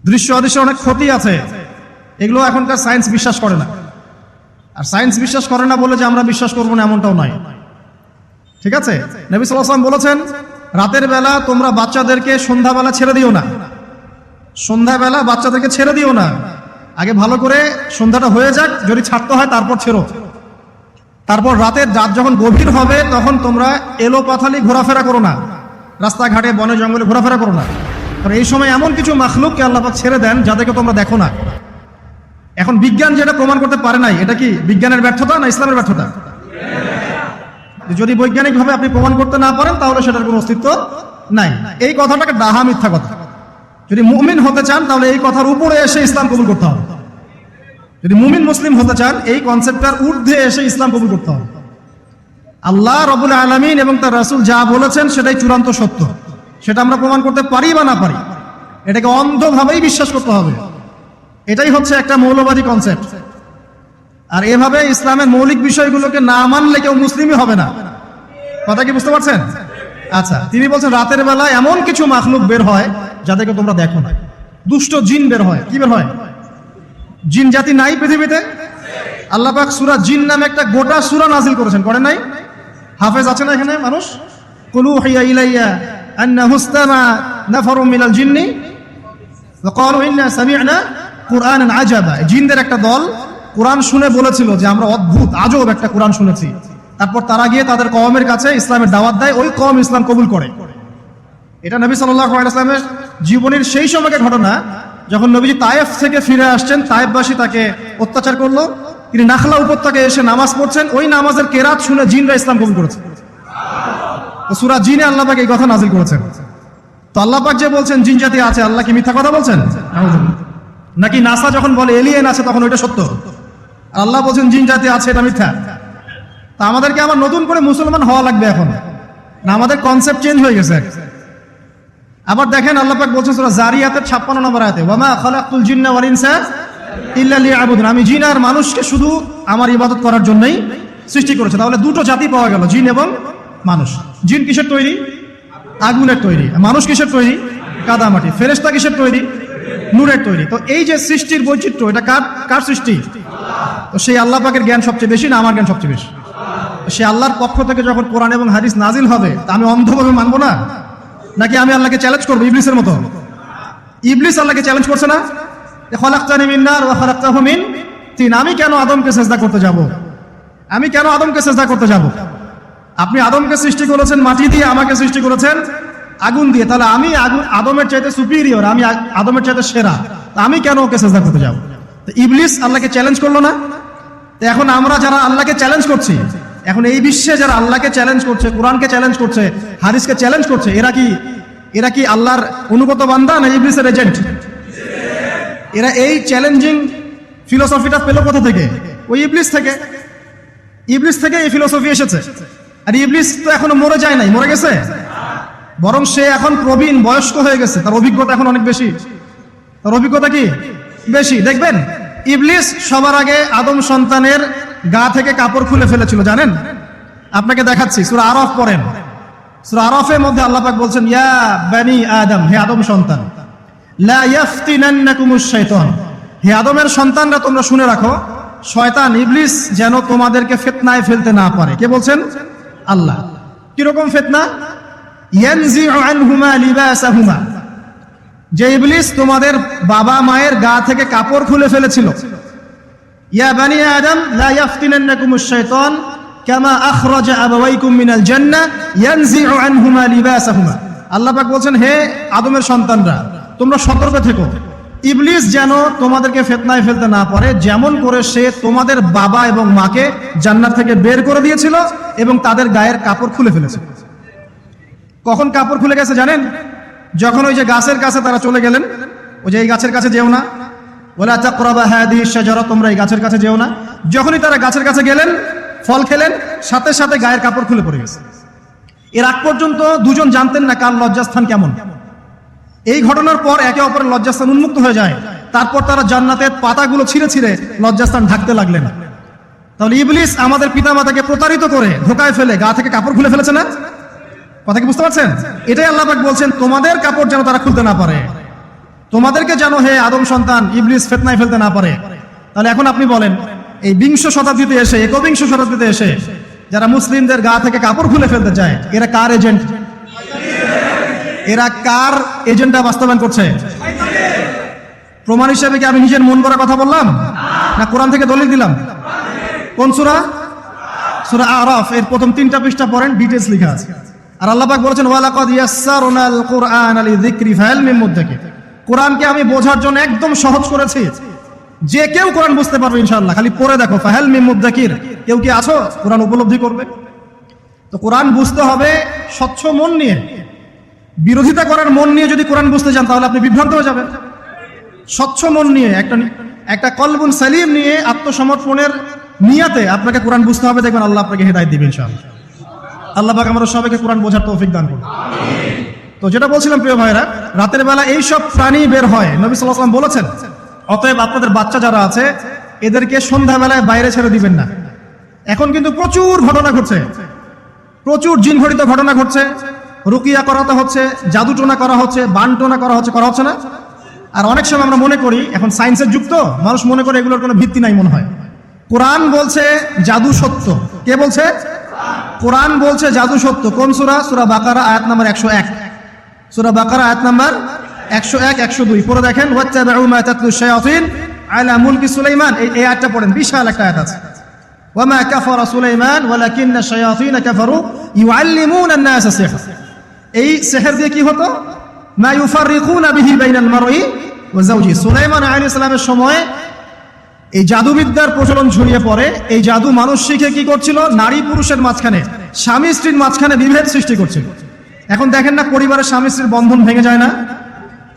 দৃশ্য অদৃশ্যের অনেক ক্ষতি আছে, এগুলো এখনকার সায়েন্স বিশ্বাস করে না। আর সায়েন্স বিশ্বাস করে না বলে যে আমরা বিশ্বাস করবো না এমনটাও নয়, ঠিক আছে? নবী সাল্লাল্লাহু আলাইহি ওয়াসাল্লাম বলেছেন, রাতের বেলা তোমরা বাচ্চাদেরকে সন্ধ্যাবেলা ছেড়ে দিও না, সন্ধ্যাবেলা বাচ্চাদেরকে ছেড়ে দিও না, আগে ভালো করে সন্ধ্যাটা হয়ে যাক, যদি ছাড়তে হয় তারপর ছেড়ো। তারপর রাতের রাত যখন গভীর হবে তখন তোমরা এলো পাথালি ঘোরাফেরা করো না, রাস্তাঘাটে বনে জঙ্গলে ঘোরাফেরা করো না, কারণ এই সময় এমন কিছু মাখলুককে আল্লাহ পাক ছেড়ে দেন যাদেরকে তোমরা দেখো না। এখন বিজ্ঞান যেটা প্রমাণ করতে পারে নাই, এটা কি বিজ্ঞানের ব্যর্থতা না ইসলামের ব্যর্থতা? যদি বৈজ্ঞানিকভাবে আপনি প্রমাণ করতে না পারেন তাহলে সেটার কোনো অস্তিত্ব নাই। এই কথাটাকে ডাহা মিথ্যা কথা। যদি মুমিন হতে চান তাহলে এই কথার উপরে এসে ইসলাম কবুল করতে হবে। যদি মুমিন মুসলিম হতে চান এই কনসেপ্টটার ঊর্ধ্বে এসে ইসলাম কবুল করতে হবে। আল্লাহ রাব্বুল আলামিন এবং তার রাসূল যা বলেছেন সেটাই চূড়ান্ত সত্য, সেটা আমরা প্রমাণ করতে পারি বা না পারি, এটাকে অন্ধভাবেই বিশ্বাস করতে হবে। এটাই হচ্ছে একটা মৌলবাদী কনসেপ্ট। আর এভাবে ইসলামের মৌলিক বিষয়গুলোকে না মানলে কেউ মুসলিমই হবে না। কথা কি বুঝতে পারছেন? আচ্ছা, তিনি বলছেন রাতের বেলা এমন কিছু মাখলুক বের হয় যাদেরকে তোমরা দেখো না। দুষ্ট জিন বের হয়। কি বের হয়? জিন জাতি নাই পৃথিবীতে? আল্লাহ পাক সূরা জিন নামে একটা গোটা সূরা নাজিল করেছেন, করে নাই? হাফেজ আছে না এখানে মানুষ? কুলু হিয়া ইলাইয়া আন্নাহু ইসতামা নাফারুম মিনাল জিন্নি ওয়া ক্বালু ইন্না সামি'না কুরআনান আজাবা। জিনদের একটা দল কোরআন শুনে বলেছিল যে আমরা অদ্ভুত আজব একটা কোরআন শুনেছি। তারপর তারা গিয়ে তাদের কওমের কাছে ইসলামের দাওয়াত দেয়, ওই কওম ইসলাম কবুল করে। এটা নবী সাল্লাল্লাহু আলাইহি ওয়াসাল্লামের জীবনের সেই সময়কার ঘটনা, যখন নবীজি তায়েফ থেকে ফিরে আসছেন, তায়েফবাসী তাকে অত্যাচার করলো, তিনি নাখলা উপত্যকায় এসে নামাজ পড়ছেন, ওই নামাজের কেরাত শুনে জিনরা ইসলাম কবুল করেছে। তো সূরা জিনে আল্লাহ পাক এই কথা নাজিল করেছেন। তো আল্লাহ পাক যে বলছেন জিন জাতি আছে, আল্লাহ কি মিথ্যা কথা বলছেন? নাকি নাসা যখন বলে এলিয়েন আছে তখন ওইটা সত্য, আর আল্লাহ বলছেন জিন জাতি আছে এটা মিথ্যা? তা আমাদেরকে আবার নতুন করে মুসলমান হওয়া লাগবে এখন না? আমাদের কনসেপ্ট চেঞ্জ হয়ে গেছে। আবার দেখেন আল্লাহ পাক বলছেন সূরা জারিয়াতের 56 নম্বর আয়াতে, ওয়ামা খালাকতুল জিন্না ওয়াল ইনসা ইল্লা লিয়াবুদুন, আমি জিন আর মানুষকে শুধু আমার ইবাদত করার জন্যই সৃষ্টি করেছে। তাহলে দুটো জাতি পাওয়া গেল, জিন এবং মানুষ। জিন কিসের তৈরি? আগুনের তৈরি। মানুষ কিসের তৈরি? কাদামাটি। ফেরেশতা কিসের তৈরি? নূরের তৈরি। তো এই যে সৃষ্টির বৈচিত্র্য, এটা কার সৃষ্টি? তো সেই আল্লাহ পাকের জ্ঞান সবচেয়ে বেশি না আমার জ্ঞান সবচেয়ে বেশি? সে আল্লাহর পক্ষ থেকে যখন কোরআন এবং হাদিস নাজিল হবে তা আমি অন্ধভাবে মানবো না? নাকি আমি আল্লাহকে চ্যালেঞ্জ করবো ইবলিসের মতো? ইবলিস আল্লাহকে চ্যালেঞ্জ করছে না, খলাকতানি মিন নার ওয়া খলাকতাহু মিন তিন, আমি কেন আদমকে সিজদা করতে যাব? আমি কেন আদমকে সিজদা করতে যাব? আপনি আদমকে সৃষ্টি করেছেন মাটি দিয়ে, আমাকে সৃষ্টি করেছেন আগুন দিয়ে, তাহলে আমি আদমের চাইতে সুপিরিয়র, আমি আদমের চাইতে সেরা, আমি কেন ওকে সিজদা করতে যাব? তো ইবলিস আল্লাহকে চ্যালেঞ্জ করলো না? তো এখন আমরা যারা আল্লাহকে চ্যালেঞ্জ করছি, এখন এই বিশ্বে যারা আল্লাহকে চ্যালেঞ্জ করছে, কোরআনকে চ্যালেঞ্জ করছে, হাদিসকে চ্যালেঞ্জ করছে, এরা কি আল্লাহর অনুগত বান্দা না ইবলিসের এজেন্ট? এরা এই চ্যালেঞ্জিং ফিলোসফিটা পেল কোথা থেকে? ওই ইবলিস থেকে। ইবলিস থেকে এই ফিলোসফি এসেছে। আর ইবলিস তো এখনো মরে যায় নাই, মরে গেছে, বরং সে এখন প্রবীণ বয়স্ক হয়ে গেছে, তার অভিজ্ঞতা এখন অনেক বেশি। তার অভিজ্ঞতা কি বেশি? দেখবেন ইবলিস সবার আগে আদম সন্তানের গা থেকে কাপড় খুলে ফেলেছিল, জানেন? আপনাকে দেখাচ্ছি, সূরা আরাফ পড়েন। সূরা আরাফের মধ্যে আল্লাহ পাক বলছেন, ইয়া বানি আদম, হে আদম সন্তান, লা ইয়াফতিনান্নাকুমুশ শাইতান, হে আদমের সন্তানরা তোমরা শুনে রাখো, শয়তান ইবলিস যেন তোমাদেরকে ফিতনায় ফেলতে না পারে। কে বলছেন? আল্লাহ। কিরকম ফিতনা? ইয়ানজিউ আনহুমা লিবাসাহুমা, যে ইবলিস তোমাদের বাবা মায়ের গা থেকে কাপড় খুলে ফেলেছিল। ইয়া বানি আদম লা ইয়াফতিনান্নাকুমুশ শাইতান কামা আখরাজা আবাওয়াইকুম মিনাল জান্নাহ ইয়ানজিউ আনহুমা লিবাসাহুমা। আল্লাহ পাক বলছেন, হে আদমের সন্তানরা তোমরা সতর্ক থেকো, ইবলিস যেন তোমাদেরকে ফিতনায় ফেলতে না পারে, যেমন করে সে তোমাদের বাবা এবং মাকে জান্নাত থেকে বের করে দিয়েছিল এবং তাদের গায়ের কাপড় খুলে ফেলেছে। কখন কাপড় খুলে গেছে জানেন? যখন ওই যে গাছের কাছে তারা চলে গেলেন, ওই যে এই গাছের কাছে যেও না, ওয়ালা তাকরাবা হাদিহিশ শাজারা, তোমরা এই গাছের কাছে যেও না। যখনই তারা গাছের কাছে গেলেন, ফল খেলেন, সাথে সাথে গায়ের কাপড় খুলে পড়ে গেছে। এর আগ পর্যন্ত দুজন জানতেন না কার লজ্জাস্থান কেমন। এই ঘটনার পর একে অপরের লজ্জাস্থান উন্মুক্ত হয়ে যায়। তারপর তারা জান্নাতের পাতাগুলো ছিঁড়ে ছিঁড়ে লজ্জাস্থান ঢাকতে লাগলেন। তাহলে ইবলিস আমাদের পিতামাতাকে প্রতারিত করে ধোকায় ফেলে গা থেকে কাপড় খুলে ফেলেছে না? কথা কি বুঝতে পারছেন? এটাই আল্লাহ পাক বলছেন, তোমাদের কাপড় যেন তারা খুলতে না পারে। তোমাদেরকে যেন হে আদম সন্তান ইবলিস ফিতনায় ফেলতে না পারে। তাহলে এখন আপনি বলেন, এই 20 শতাব্দীতে এসে 21 শতাব্দীতে এসে যারা মুসলিমদের গা থেকে কাপড় খুলে ফেলতে চায়, এরা কার এজেন্ট? এরা কার এজেন্ডা বাস্তবায়ন করছে? প্রমাণ হিসেবে কি আমি নিজের মন করা কথা বললাম, না কোরআন থেকে দলিল দিলাম? কোন সূরা? সূরা আরাফ এর প্রথম 3টা পৃষ্ঠা পড়েন, ডিটেইলস লেখা আছে। আর আল্লাহ পাক বলেছেন ওয়ালাকাদ ইয়াসসারনাল কুরআনা লিযিকরি ফাহাল মিন মুদ্দাকির। কোরআনকে আমি বোঝার জন্য একদম সহজ করেছি, যে কেউ কোরআন বুঝতে পারবে ইনশাআল্লাহ। খালি পড়ে দেখো, ফাহাল মিন মুদ্দাকির, কেউ কি আছো কোরআন উপলব্ধি করবে? তো কোরআন বুঝতে হবে স্বচ্ছ মন নিয়ে। বিরোধিতা করার মন নিয়ে যদি কোরআন বুঝতে যান তাহলে আপনি বিভ্রান্ত হয়ে যাবেন। স্বচ্ছ মন নিয়ে, একটা কলবুন সালিম নিয়ে, আত্মসমর্পণের নিয়াতে আপনাকে কোরআন বুঝতে হবে। দেখবেন আল্লাহ আপনাকে হেদায়েত দিবেন ইনশাআল্লাহ। আল্লাহ পাক আমরা সবাইকে কোরআন বোঝার তৌফিক দান করুন। তো যেটা বলছিলাম প্রিয় ভাইরা, রাতের বেলা এই সব প্রাণী বের হয়, নবী সাল্লাল্লাহু আলাইহি ওয়াসাল্লাম বলেছেন, অতএব আপনাদের বাচ্চা যারা আছে এদেরকে সন্ধ্যাবেলায় বাইরে ছেড়ে দিবেন না। এখন কিন্তু প্রচুর ঘটনা ঘটছে, প্রচুর জিনঘটিত ঘটনা ঘটছে, রুকিয়া করাতে হচ্ছে, জাদুটোনা করা হচ্ছে, বানটোনা করা হচ্ছে না? আর অনেক সময় আমরা মনে করি, এখন সায়েন্সের যুগ তো, মানুষ মনে করে এগুলোর কোনো ভিত্তি নাই মনে হয়। কোরআন বলছে জাদু সত্য। কে বলছে? কোরআন বলছে জাদু সত্য। কোন সূরা? সূরা বাকারা আয়াত নাম্বার 101। সূরা বাকারা আয়াত নাম্বার 101, 102 পড়ে দেখেন। ওয়াত্তাবাউ মা তাতলু শায়াতিন আলা মুলকি সুলাইমান, এই আয়াতটা পড়েন, বিশাল একটা আয়াত আছে। ওয়ামা কাফারা সুলাইমান ওয়ালাকিন্না শায়াতিন কাফারু ইউআল্লিমুনা আন-নাস সিহর। এই সিহর দিয়ে কি হতো? মা ইউফাররিকুনা বিহি বাইনাল মারই ওয়া যাওজি। সুলাইমান আলাইহিস সালামের সময় এই জাদুবিদ্যার প্রচলন ছড়িয়ে পড়ে। এই জাদু মানুষ শিখে কি করছিল? নারী পুরুষের মাঝখানে, স্বামী স্ত্রীর মাঝখানে বিভেদ সৃষ্টি করছিল। এখন দেখেন না, পরিবারের স্বামী স্ত্রীর বন্ধন ভেঙে যায় না?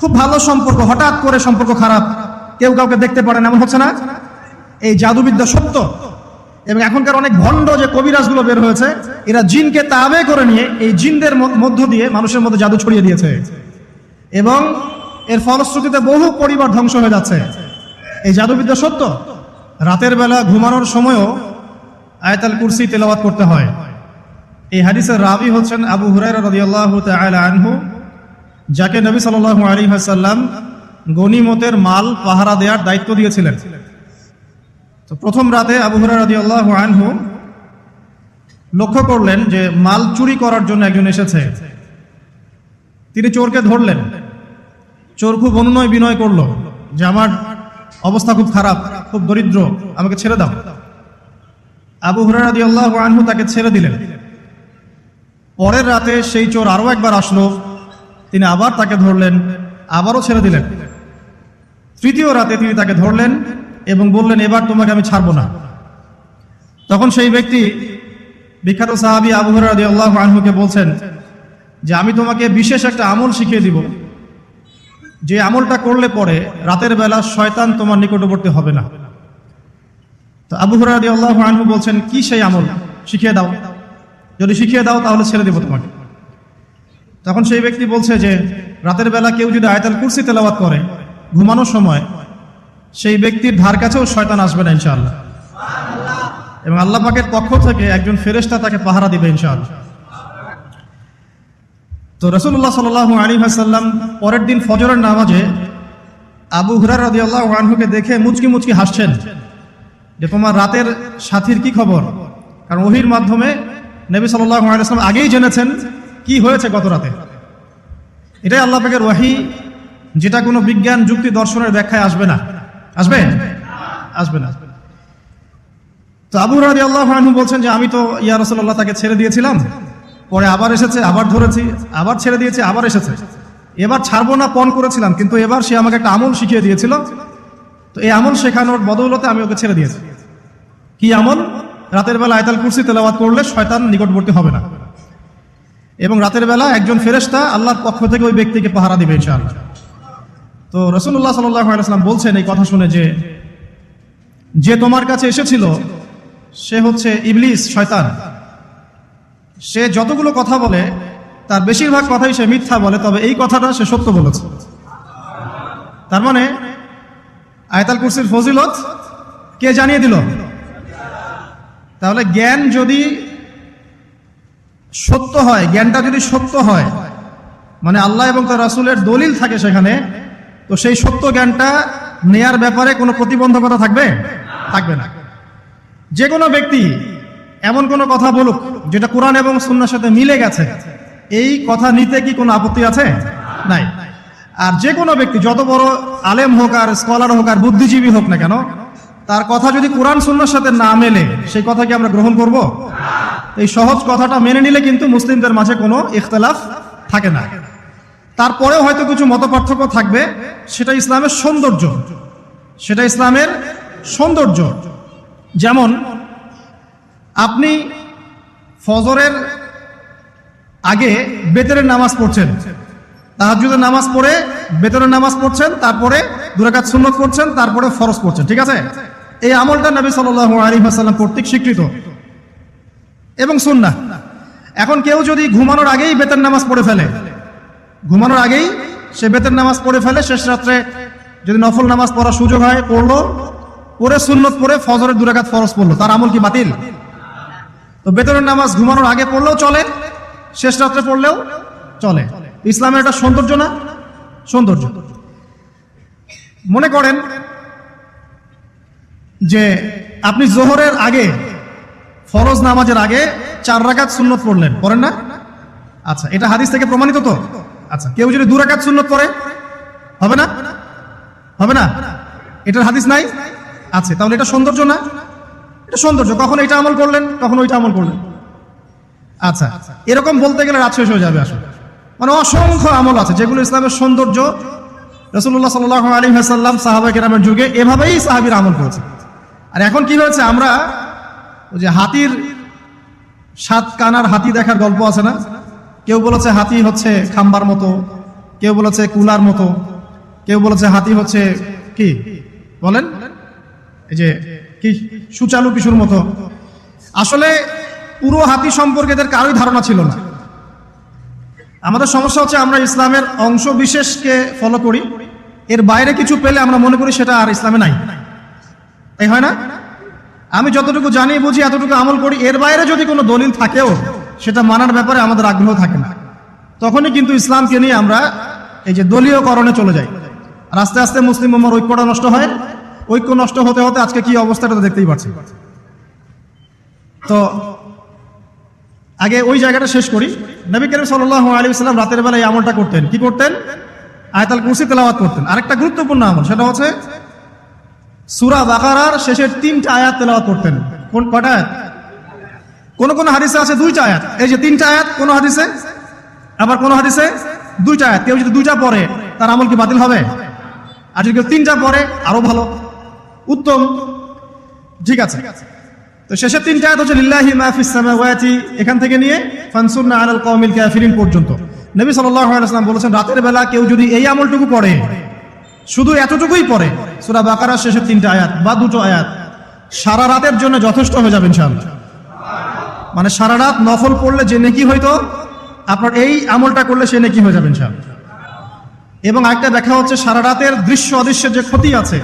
খুব ভালো সম্পর্ক, হঠাৎ করে সম্পর্ক খারাপ, কেউ কাউকে দেখতে পারে না, এমন হচ্ছে না? এই জাদুবিদ্যা সত্য। এবং এখনকার অনেক ভণ্ড যে কবিরাজগুলো বের হয়েছে, এরা জিনকে তাবে করে নিয়ে এই জিনদের মধ্য দিয়ে মানুষের মধ্যে জাদু ছড়িয়ে দিয়েছে, এবং এর ফলশ্রুতিতে বহু পরিবার ধ্বংস হয়ে যাচ্ছে। এই জাদুবিদ্যা সত্য। রাতের বেলা ঘুমানোর সময়ও আয়াতুল কুরসি তেলাওয়াত করতে হয়। এই হাদিসের রাবি হচ্ছেন আবু হুরায়রা রাদিয়াল্লাহু তাআলা আনহু, যাকে নবী সাল্লাল্লাহু আলাইহি ওয়াসাল্লাম গনিমতের মাল পাহারা দেওয়ার দায়িত্ব দিয়েছিলেন। তো প্রথম রাতে আবু হুরায়রা রাদিয়াল্লাহু আনহু লক্ষ্য করলেন যে মাল চুরি করার জন্য একজন এসেছে। তিনি চোরকে ধরলেন। চোর খুব অনুনয় বিনয় করলো যে আমার অবস্থা খুব খারাপ, খুব দরিদ্র, আমাকে ছেড়ে দাও। আবু হুরায়রা রাদিয়াল্লাহু আনহু তাকে ছেড়ে দিলেন। পরের রাতে সেই চোর আরো একবার আসলো, তিনি আবার তাকে ধরলেন, আবারও ছেড়ে দিলেন। তৃতীয় রাতে তিনি তাকে ধরলেন এবং বললেন, এবার তোমাকে আমি ছাড়বো না। তখন সেই ব্যক্তি, বিখ্যাত সাহাবী আবু হুরায়রা রাদিয়াল্লাহু আনহুকে বলছেন যে আমি তোমাকে বিশেষ একটা আমল শিখিয়ে দিব, যে আমলটা করলে পরে রাতের বেলা শয়তান তোমার নিকটবর্তী হবে না। তো আবু হুরায়রা রাদিয়াল্লাহু আনহু বলছেন, কি সেই আমল? শিখিয়ে দাও, যদি শিখিয়ে দাও তাহলে ছেড়ে দেব তোমাকে। তখন সেই ব্যক্তি বলছে যে রাতের বেলা কেউ যদি আয়াতুল কুরসি তেলাওয়াত করে ঘুমানোর সময়, সেই ব্যক্তির ধার কাছেও শয়তান আসবে না ইনশাআল্লাহ, এবং আল্লাহ পাকের পক্ষ থেকে একজন ফেরেশতা তাকে পাহারা দিবে ইনশাআল্লাহ। তো রাসূলুল্লাহ সাল্লাল্লাহু আলাইহি ওয়াসাল্লাম পরের দিন ফজরের নামাজে আবু হুরায়রা রাদিয়াল্লাহু আনহুকে দেখে মুচকি মুচকি হাসছেন যে তোমার রাতের সাথীর কি খবর? কারণ ওহীর মাধ্যমে নবী সাল্লাল্লাহু আলাইহি ওয়াসাল্লাম আগেই জেনেছেন কি হয়েছে গত রাতে। এটাই আল্লাহ পাকের ওহী, যেটা কোনো বিজ্ঞান যুক্তি দর্শনের ব্যাখ্যায় আসবে না। আসবে না। তো আবু হুরায়রা রাদিয়াল্লাহু আনহু বলছেন যে আমি তো ইয়া রাসূলুল্লাহ তাকে ছেড়ে দিয়েছিলাম, পরে আবার এসেছে, আবার ধরেছি, আবার ছেড়ে দিয়েছে, আবার এসেছে। এবার ছাড়বো না পণ করেছিলাম, কিন্তু এবার সে আমাকে একটা আমল শিখিয়ে দিয়েছিল। তো এই আমল শেখানোর বদৌলতে আমি ওকে ছেড়ে দিয়েছি। কি আমল? রাতের বেলা আয়াতুল কুরসি তেলাওয়াত করলে শয়তান নিকটবর্তী হবে না, এবং রাতের বেলা একজন ফেরেশতা আল্লাহর পক্ষ থেকে ওই ব্যক্তিকে পাহারা দিবে ইনশাআল্লাহ। তো রাসূলুল্লাহ সাল্লাল্লাহু আলাইহি ওয়াসাল্লাম বলছেন এই কথা শুনে যে তোমার কাছে এসেছিল সে হচ্ছে ইবলিস, শয়তান। সে যতগুলো কথা বলে তার বেশিরভাগ কথাই সে মিথ্যা বলে, তবে এই কথাটা সে সত্য বলেছে। তার মানে আয়াতুল কুরসির ফজিলত কে জানিয়ে দিল? তাহলে জ্ঞান যদি সত্য হয়, জ্ঞানটা যদি সত্য হয়, মানে আল্লাহ এবং তার রাসূলের দলিল থাকে সেখানে, তো সেই সত্য জ্ঞানটা নেয়ার ব্যাপারে কোনো প্রতিবন্ধকতা থাকবে থাকবে না। যে কোনো ব্যক্তি এমন কোনো কথা বলুক যেটা কোরআন এবং সুন্নাহর সাথে মিলে গেছে, এই কথা নিতে কি কোনো আপত্তি আছে? নাই। আর যে কোনো ব্যক্তি যত বড় আলেম হোক আর স্কলার হোক আর বুদ্ধিজীবী হোক না কেন, তার কথা যদি কোরআন সুন্নাহর সাথে না মেলে সেই কথা কি আমরা গ্রহণ করব? এই সহজ কথাটা মেনে নিলে কিন্তু মুসলিমদের মাঝে কোনো ইখতিলাফ থাকে না। তারপরেও হয়তো কিছু মতপার্থক্য থাকবে, সেটা ইসলামের সৌন্দর্য, সেটা ইসলামের সৌন্দর্য। যেমন আপনি ফজরের আগে বেতরের নামাজ পড়ছেন, তাহাজ্জুদের নামাজ পড়ে বেতরের নামাজ পড়ছেন, তারপরে 2 রাকাত সুন্নত পড়ছেন, তারপরে ফরজ পড়ছেন, ঠিক আছে? এই আমলটা নবী সাল্লাল্লাহু আলাইহি ওয়াসাল্লাম কর্তৃক স্বীকৃত এবং সুন্নাহ। এখন কেউ যদি ঘুমানোর আগেই বেতের নামাজ পড়ে ফেলে, ঘুমানোর আগেই সে বেতের নামাজ পড়ে ফেলে, শেষ রাত্রে যদি নফল নামাজ পড়ার সুযোগ হয় পড়লো, পরে সুন্নত পড়ে ফজরের 2 রাকাত ফরজ পড়লো, তার আমল কি বাতিল? তো বেতরের নামাজ ঘুমানোর আগে পড়লেও চলে, শেষ রাত্রে পড়লেও চলে। ইসলামের একটা সৌন্দর্য না? সৌন্দর্য। মনে করেন যে আপনি জোহরের আগে, ফরজ নামাজের আগে 4 রাকাত সুন্নত পড়লেন, পড়েন না? আচ্ছা, এটা হাদিস থেকে প্রমাণিত তো? আচ্ছা, কেউ যদি 2 রাকাত সুন্নত পড়ে হবে না? হবে না? এটার হাদিস নাই? আচ্ছা, তাহলে এটা সৌন্দর্য না? এটা সৌন্দর্য। কখন এটা আমল করলেন, কখন ওইটা আমল করলেন। আচ্ছা, এরকম বলতে গেলে রাত শেষ হয়ে যাবে আসলে। মানে অসংখ্য আমল আছে যেগুলো ইসলামের সৌন্দর্য। রাসূলুল্লাহ সাল্লাল্লাহু আলাইহি ওয়াসাল্লাম সাহাবা কেরামের যুগে এভাবেই সাহাবীরা আমল করেছে। আর এখন কি হয়েছে, আমরা ওই যে হাতির 7 কানার হাতি দেখার গল্প আছে না? কেউ বলেছে হাতি হচ্ছে খাম্বার মতো, কেউ বলেছে কুলার মতো, কেউ বলেছে হাতি হচ্ছে কি বলেন, এই যে কি সুচালু কিশোর মতো। আসলে পুরো হাতি সম্পর্কে এদের কারোই ধারণা ছিল না। আমাদের সমস্যা হচ্ছে আমরা ইসলামের অংশ বিশেষকে ফলো করি, এর বাইরে কিছু পেলে আমরা মনে করি সেটা আর ইসলামে নাই। তাই হয় না? আমি যতটুকু জানি বুঝি এতটুকু আমল করি, এর বাইরে যদি কোনো দলিল থাকেও সেটা মানার ব্যাপারে আমাদের আগ্রহ থাকে না। তখনই কিন্তু ইসলামকে নিয়ে আমরা এই যে দলীয়করণে চলে যাই। আর আস্তে আস্তে মুসলিম উম্মার ঐক্যটা নষ্ট হয়। ঐক্য নষ্ট হতে হতে আজকে কি অবস্থাটা দেখতেই পাচ্ছি। তো আগে ওই জায়গাটা শেষ করি। নবী করিম সাল্লাল্লাহু আলাইহি ওয়াসাল্লাম রাতের বেলা এই আমলটা করতেন। কি করতেন? আয়াতুল কুরসি তেলাওয়াত করতেন। আরেকটা গুরুত্বপূর্ণ আমল, সেটা হচ্ছে সূরা বাকারার শেষের 3টা আয়াত তেলাওয়াত করতেন। কোন কয়টা আয়াত? কোন কোন হাদিসে আছে 2টা আয়াত। এই যে 3টা আয়াত কোন হাদিসে, আবার কোন হাদিসে 2টা আয়াত। কেউ যদি 2টা পড়ে তার আমল কি বাতিল হবে? আর যদি কেউ 3টা পড়ে আরো ভালো, উত্তম। ঠিক আছে, তো শেষের 3টা আয়াত হচ্ছে লিল্লাহি মা ফিস সামাওয়াতি, এখান থেকে নিয়ে ফানসুরনা আলাল কওমিল কাফিরিন পর্যন্ত। নবী সাল্লাল্লাহু আলাইহি ওয়াসাল্লাম বলেছেন রাতের বেলা কেউ যদি এই আমলটুকু পড়ে, শুধু এতটুকুই পড়ে, সূরা বাকারার শেষের 3টা আয়াত বা 2টো আয়াত, সারা রাতের জন্য যথেষ্ট হয়ে যাবে ইনশাআল্লাহ। মানে সারা রাত নফল পড়লে যে নেকি হইতো, আপনার এই আমলটা করলে সে নেকি হয়ে যাবে ইনশাআল্লাহ। এবং আরেকটা দেখা হচ্ছে সারা রাতের দৃশ্য অদৃশ্যের যে ক্ষতি আছে